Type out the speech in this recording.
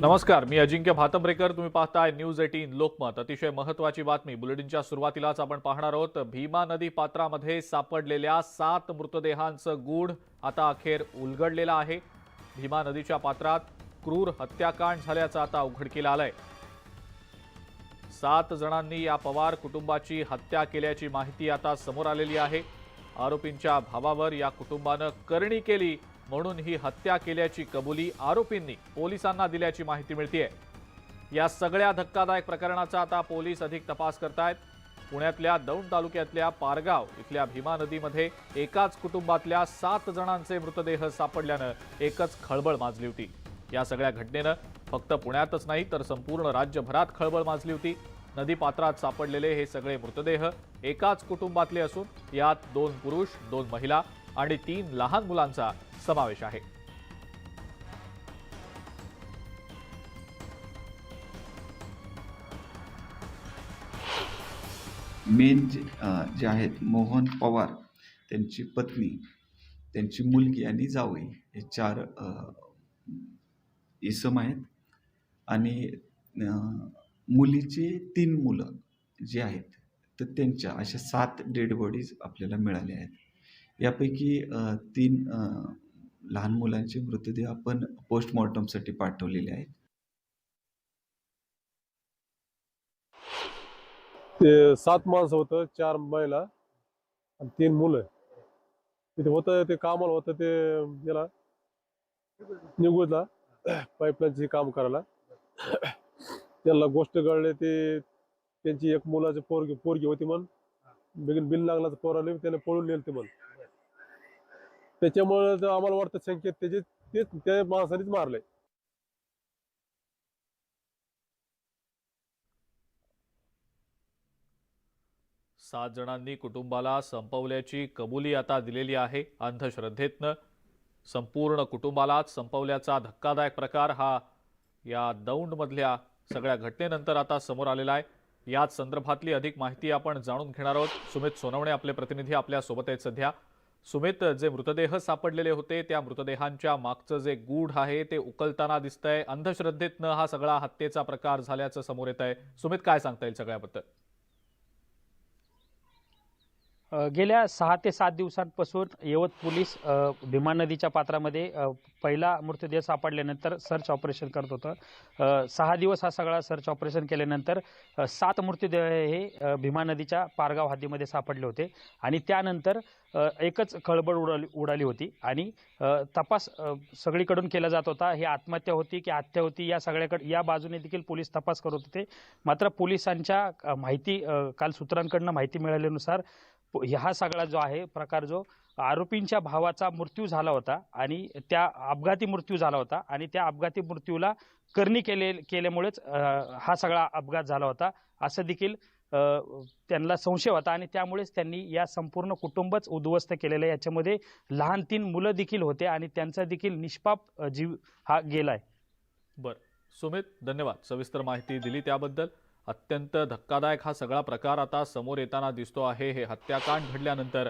नमस्कार, मी अजिंक्य भातंब्रेकर. तुम्ही पाहताय न्यूज 18 लोकमत. अतिशय महत्त्वाची बातमी बुलेटिनच्या सुरुवातीलाच आपण पाहणार आहोत. भीमा नदी पात्रामध्ये सापडलेल्या 7 मृतदेहांचं गूढ आता अखेर उलगडलेलं आहे. भीमा नदीच्या पात्रात क्रूर हत्याकांड झाल्याचं आता उघडकीला आलंय. 7 जणांनी या पवार कुटुंबाची हत्या केल्याची माहिती आता समोर आलेली आहे. आरोपींच्या भावावर या कुटुंबानं करणी केली म्हणून ही हत्या केल्याची कबुली आरोपींनी पोलिसांना दिल्याची माहिती मिळतेय. या सगळ्या धक्कादायक प्रकरणाचा आता पोलीस अधिक तपास करतायत. पुण्यातल्या दौंड तालुक्यातल्या पारगाव इथल्या भीमा नदीमध्ये एकाच कुटुंबातल्या 7 जणांचे मृतदेह सापडल्यानं एकच खळबळ माजली होती. या सगळ्या घटनेनं फक्त पुण्यातच नाही तर संपूर्ण राज्यभरात खळबळ माजली होती. नदीपात्रात सापडलेले हे सगळे मृतदेह एकाच कुटुंबातले असून यात 2 पुरुष, 2 महिला आणि 3 लहान मुलांचा समावेश आहे. मेन जे आहेत मोहन पवार, त्यांची पत्नी, त्यांची मुलगी आणि जावई हे 4 इसम आहेत. आणि मुलीची 3 मुलं जी आहेत तर त्यांच्या अशा 7 डेड बॉडीज आपल्याला मिळाल्या आहेत. यापैकी 3 लहान मुलांचे मृतदेह आपण पोस्टमॉर्टमसाठी पाठवलेले आहेत. ते 7 माणसं होतं, 4 महिला आणि 3 मुलं. तिथे होतं ते कामाला होतं ते याला निगुजला पाईपलाईनची काम करायला. त्यांना गोष्ट कळली ते त्यांची एक मुलाची पोरगी होती म्हण बिन लागला पोराले त्याने पळून नेलं ते म्हण. त्याच्यामुळे आम्हाला वाटतं संकेत तेच त्या माणसानेच मारलंय. 7 जणांनी कुटुंबाला संपवल्याची कबुली आता दिलेली आहे. अंधश्रद्धेतनं संपूर्ण कुटुंबालाच संपवल्याचा धक्कादायक प्रकार हा या दौंडमधल्या सगळ्या घटनेनंतर आता समोर आलेला आहे. याच संदर्भातली अधिक माहिती आपण जाणून घेणार आहोत. सुमित सोनवणे आपले प्रतिनिधी आपल्या सोबत आहेत सध्या. सुमित, जे मृतदेह सापडलेले होते त्या मृतदेहांच्या मागचं जे गूढ आहे ते उकलताना दिसतंय. अंधश्रद्धेतनं हा सगळा हत्येचा प्रकार झाल्याचं समोर येत आहे. सुमित, काय सांगता येईल सगळ्याबद्दल? गेल्या 6 ते 7 दिवसांपासून यवत पोलीस भीमा नदीच्या पात्रामध्ये पहिला मृतदेह सापडल्यानंतर सर्च ऑपरेशन करत होतं. 6 दिवस हा सगळा सर्च ऑपरेशन केल्यानंतर 7 मृतदेह हे भीमा नदीच्या पारगाव हद्दीमध्ये सापडले होते. आणि त्यानंतर एकच खळबळ उडाली होती आणि तपास सगळीकडून केला जात होता. ही आत्महत्या होती की हत्या होती या सगळ्याकडे या बाजूने देखील पोलीस तपास करत होते. मात्र पोलिसांच्या माहिती काल सूत्रांकडून माहिती मिळाल्यानुसार हा सगळा जो आहे प्रकार जो आरोपींच्या भावाचा मृत्यू झाला होता आणि त्या अपघाती मृत्यू झाला होता आणि त्या अपघाती मृत्यूला करणी केल्यामुळेच हा सगळा अपघात झाला होता असं देखील त्यांना संशय होता. आणि त्यामुळेच त्यांनी या संपूर्ण कुटुंबच उद्ध्वस्त केलेलं आहे. याच्यामध्ये लहान 3 मुलं देखील होते आणि त्यांचा देखील निष्पाप जीव हा गेलाय. बरं सुमित, धन्यवाद. सविस्तर माहिती दिली त्याबद्दल. अत्यंत धक्कादायक हा सगळा प्रकार आता समोर येताना दिसतो आहे. हे हत्याकांड घडल्यानंतर